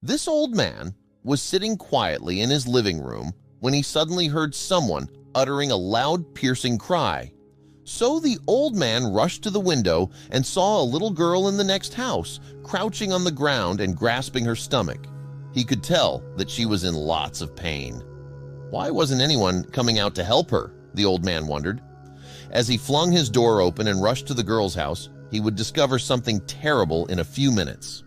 This old man was sitting quietly in his living room when he suddenly heard someone uttering a loud, piercing cry. So the old man rushed to the window and saw a little girl in the next house, crouching on the ground and grasping her stomach. He could tell that she was in lots of pain. Why wasn't anyone coming out to help her? The old man wondered. As he flung his door open and rushed to the girl's house, he would discover something terrible in a few minutes.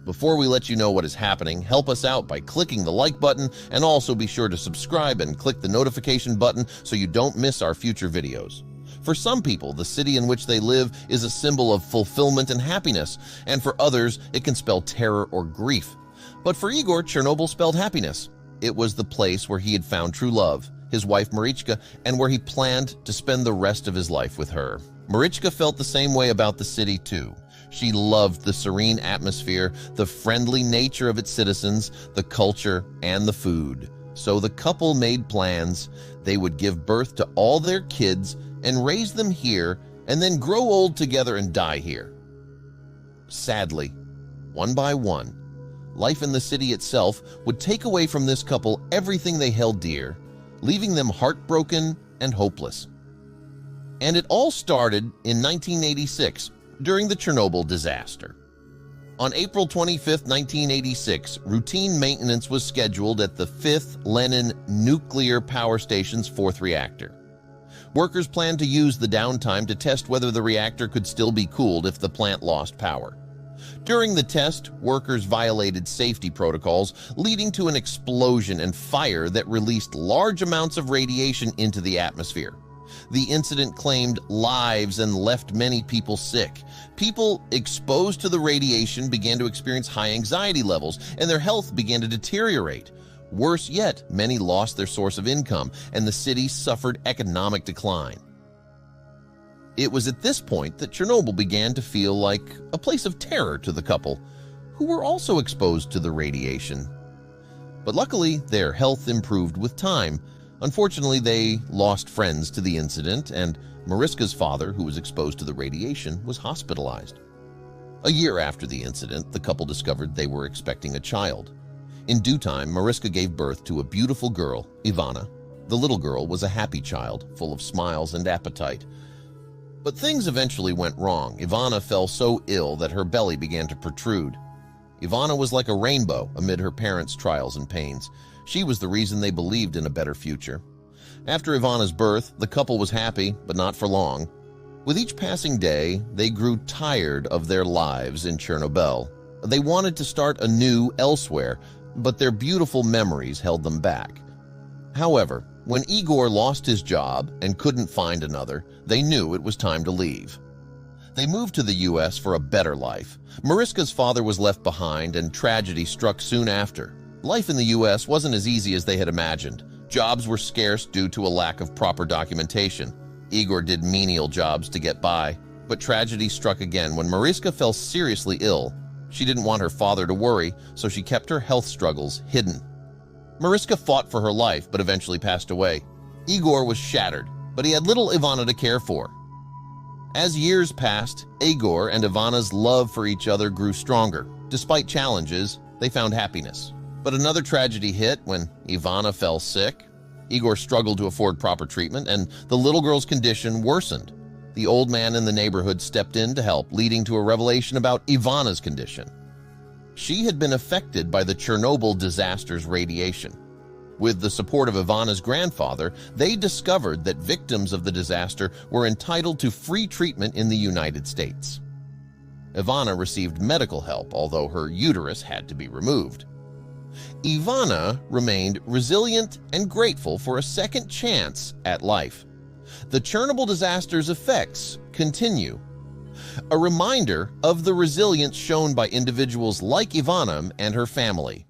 Before we let you know what is happening, help us out by clicking the like button, and also be sure to subscribe and click the notification button so you don't miss our future videos. For some people, the city in which they live is a symbol of fulfillment and happiness, and for others, it can spell terror or grief. But for Igor, Chernobyl spelled happiness. It was the place where he had found true love, his wife Marichka, and where he planned to spend the rest of his life with her. Marichka felt the same way about the city too. She loved the serene atmosphere, the friendly nature of its citizens, the culture, and the food. So the couple made plans. They would give birth to all their kids and raise them here, and then grow old together and die here. Sadly, one by one, life in the city itself would take away from this couple everything they held dear, leaving them heartbroken and hopeless. And it all started in 1986, during the Chernobyl disaster. On April 25, 1986, routine maintenance was scheduled at the 5th Lenin nuclear power station's 4th reactor. Workers planned to use the downtime to test whether the reactor could still be cooled if the plant lost power. During the test, workers violated safety protocols, leading to an explosion and fire that released large amounts of radiation into the atmosphere. The incident claimed lives and left many people sick. People exposed to the radiation began to experience high anxiety levels, and their health began to deteriorate. Worse yet, many lost their source of income, and the city suffered economic decline. It was at this point that Chernobyl began to feel like a place of terror to the couple, who were also exposed to the radiation. But luckily, their health improved with time. Unfortunately, they lost friends to the incident, and Mariska's father, who was exposed to the radiation, was hospitalized. A year after the incident, the couple discovered they were expecting a child. In due time, Mariska gave birth to a beautiful girl, Ivana. The little girl was a happy child, full of smiles and appetite. But things eventually went wrong. Ivana fell so ill that her belly began to protrude. Ivana was like a rainbow amid her parents' trials and pains. She was the reason they believed in a better future. After Ivana's birth, the couple was happy, but not for long. With each passing day, they grew tired of their lives in Chernobyl. They wanted to start anew elsewhere, but their beautiful memories held them back. However, when Igor lost his job and couldn't find another, they knew it was time to leave. They moved to the U.S. for a better life. Mariska's father was left behind, and tragedy struck soon after. Life in the U.S. wasn't as easy as they had imagined. Jobs were scarce due to a lack of proper documentation. Igor did menial jobs to get by. But tragedy struck again when Mariska fell seriously ill. She didn't want her father to worry, so she kept her health struggles hidden. Mariska fought for her life, but eventually passed away. Igor was shattered, but he had little Ivana to care for. As years passed, Igor and Ivana's love for each other grew stronger. Despite challenges, they found happiness. But another tragedy hit when Ivana fell sick. Igor struggled to afford proper treatment, and the little girl's condition worsened. The old man in the neighborhood stepped in to help, leading to a revelation about Ivana's condition. She had been affected by the Chernobyl disaster's radiation. With the support of Ivana's grandfather, they discovered that victims of the disaster were entitled to free treatment in the United States. Ivana received medical help, although her uterus had to be removed. Ivana remained resilient and grateful for a second chance at life. The Chernobyl disaster's effects continue. A reminder of the resilience shown by individuals like Ivana and her family.